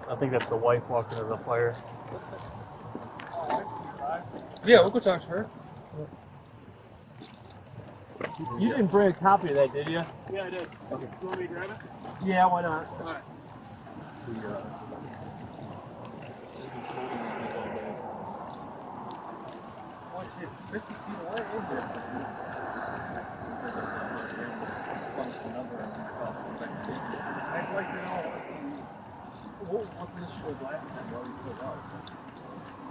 I think that's the wife walking into the fire. Yeah, we'll go talk to her. You didn't bring a copy of that, did you? Yeah, I did. Okay. You want me to grab it? Yeah, why not? All right. Oh shit, it's 50 feet away, isn't it? I'd like to know what this was last time while we put out.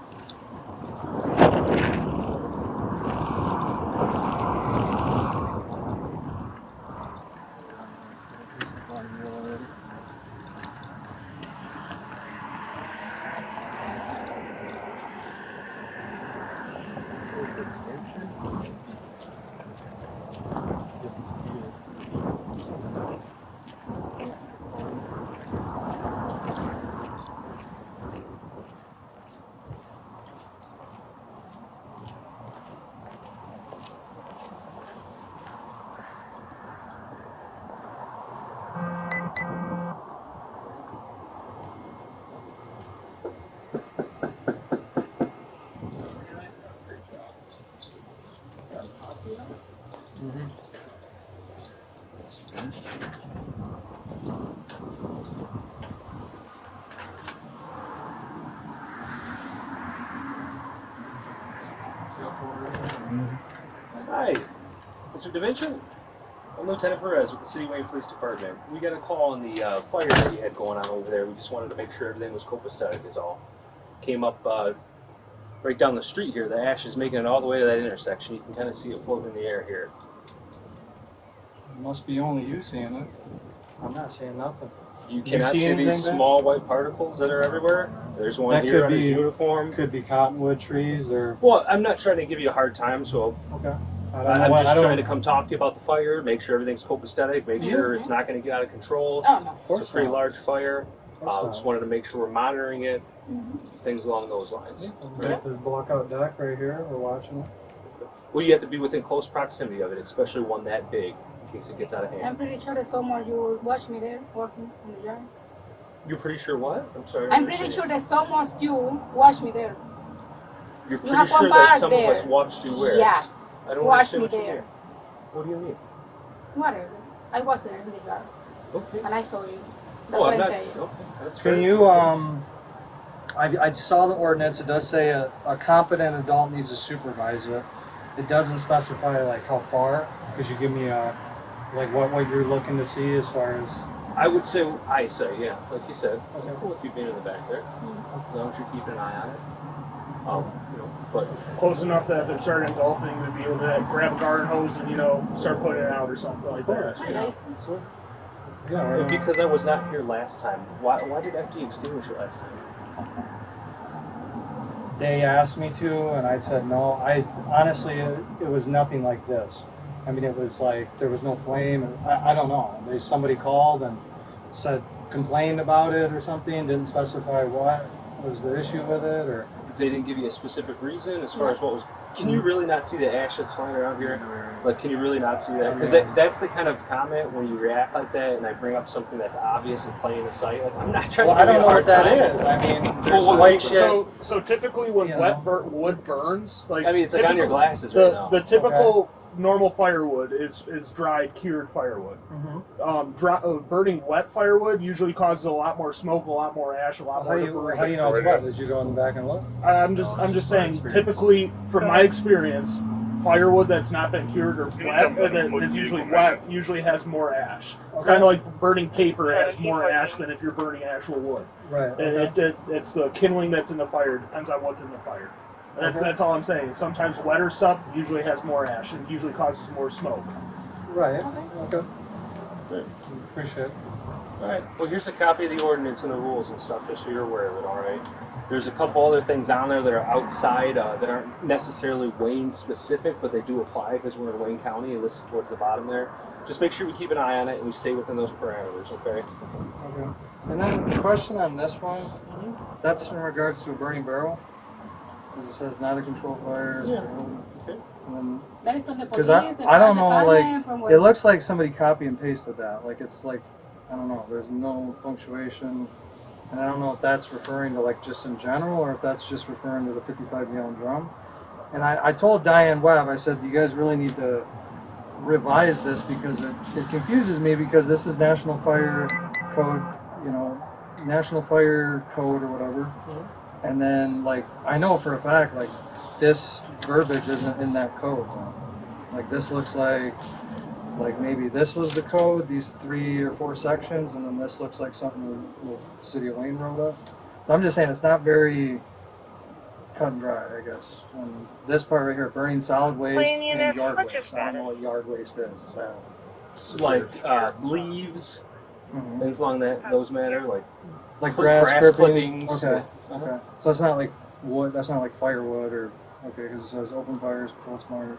Hi, Mr. DaVinci? I'm Lieutenant Perez with the City Wayne Police Department. We got a call on the fire that you had going on over there. We just wanted to make sure everything was copacetic is all. Came up right down the street here. The ash is making it all the way to that intersection. You can kind of see it floating in the air here. It must be only you seeing it. I'm not seeing nothing. You cannot see see anything these there? small white particles that are everywhere. There's one That here could on his be- uniform. Could be cottonwood trees or Well, I'm not trying to give you a hard time, so okay. I'm just trying to come talk to you about the fire, make sure everything's copacetic, make sure it's not going to get out of control. Oh, no. It's a pretty large fire. Of Just wanted to make sure we're monitoring it, things along those lines. Right, there's a blockout deck right here. We're watching it. Well, you have to be within close proximity of it, especially one that big, in case it gets out of I'm hand. pretty sure that someone you watch me there working in the yard. You're pretty sure what? I'm sorry. I'm pretty sure that some of you watch me there. You're You pretty have one sure that bar some of there. us watched you where? Yes. I don't watch understand me what you there. mean. What do you mean? Whatever. I was there in the yard Okay. and I saw you. That's Well, what I'm I'm not. saying. Okay, that's Can fair. you I saw the ordinance. It does say a competent adult needs to supervise it. It doesn't specify like how far. Could you give me a like what you're looking to see as far as? I would say, yeah, like you said. Okay. Cool if you've been in the back there, as long as you're keeping an eye on it. But Close enough that if it started engulfing, we'd be able to grab a garden hose and, start putting it out or something like that. I used to. Yeah. because I was not here last time, why did FD extinguish it last time? They asked me to, and I said no. I honestly, it was nothing like this. I mean, it was like there was no flame. And I don't know. Somebody called and said complained about it or something. Didn't specify what was the issue with it, or They didn't give you a specific reason as far as what was. Can you really not see the ash that's flying around here? Like, can you really not see that? Because that's the kind of comment when you react like that, and I bring up something that's obvious and plain in sight. Like, I'm not trying well, to. I give don't you know a what that hard time. is. I mean, there's Well, white shit. So typically when You wet know. wood burns, like I mean, it's like on your glasses right now. The typical normal firewood is dried, cured firewood. Burning wet firewood usually causes a lot more smoke, a lot more ash, a lot How more do debris. you know it's wet? Did you go in the back and look? I'm just saying. Typically, from my experience, firewood that's not been cured or wet, that is usually wet, usually has more ash. It's kind of like burning paper has more ash than if you're burning actual wood. Right. And it's the kindling that's in the fire. Depends on what's in the fire. That's all I'm saying. Sometimes wetter stuff usually has more ash and usually causes more smoke. Right. Okay. Good. Appreciate it. All right. Well, here's a copy of the ordinance and the rules and stuff, just so you're aware of it. All right. There's a couple other things on there that are outside that aren't necessarily Wayne specific, but they do apply because we're in Wayne County. Listed towards the bottom there. Just make sure we keep an eye on it and we stay within those parameters. Okay. Okay. And then the question on this one, that's in regards to a burning barrel. Because it says not a controlled fire. Yeah. Okay. That is from the Because police. the I don't fire know, department, from like, where- it looks like somebody copy and pasted that. Like, it's like, I don't know, there's no punctuation. And I don't know if that's referring to, like, just in general, or if that's just referring to the 55-gallon drum. And I told Diane Webb, I said, you guys really need to revise this because it confuses me, because this is National Fire Code, you know, National Fire Code or whatever. And then, like, I know for a fact, like, this verbiage isn't in that code. Like, this looks like maybe this was the code, these 3 or 4 sections, and then this looks like something the City of Wayne wrote up. So I'm just saying it's not very cut and dry, I guess. And this part right here, burning solid waste and yard waste. I don't know what yard waste is. So. Like leaves, things along those matter, like grass clippings. Okay. Uh-huh. Okay. So it's not like wood. That's not like firewood or because it says open fires, close fires.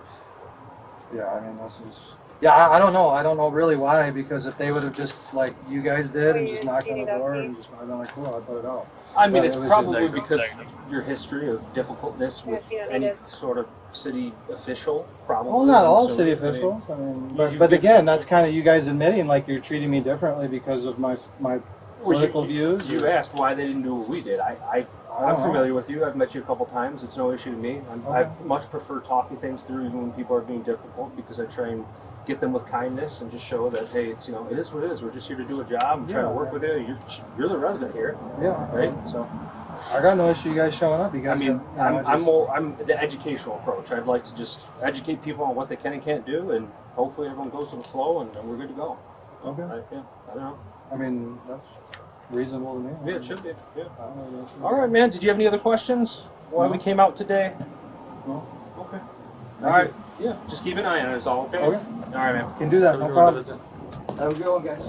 Yeah, I mean this is. Yeah, I don't know. I don't know really why, because if they would have just like you guys did and just knocked on the door and just I'd been like, cool, I'd put it out. I mean, But it's it was probably just- because your history of difficultness with any sort of city official, probably. Well, not all So, city I mean, officials. I mean, you- but again, that's kind of you guys admitting like you're treating me differently because of my well, political views. You asked why they didn't do what we did. I'm don't know. familiar with you. I've met you a couple times. It's no issue to me. I Okay. much prefer talking things through even when people are being difficult, because I try and get them with kindness and just show that, hey, it's, it is what it is. We're just here to do a job. I'm trying to work with you. You're the resident here, Yeah. right? So I got no issue you guys showing up. You guys. I mean, got, I'm the educational approach. I'd like to just educate people on what they can and can't do, and hopefully everyone goes with the flow, and we're good to go. Okay. Yeah, I don't know. I mean, that's reasonable to me. Yeah, it should be. Yeah. I don't know. All right, man. Did you have any other questions? Why we came out today? No. Okay. All right. Yeah. Just keep an eye on it. Is all okay? Okay. All right, man. Can do that. No problem. Visit. Have a good one, guys.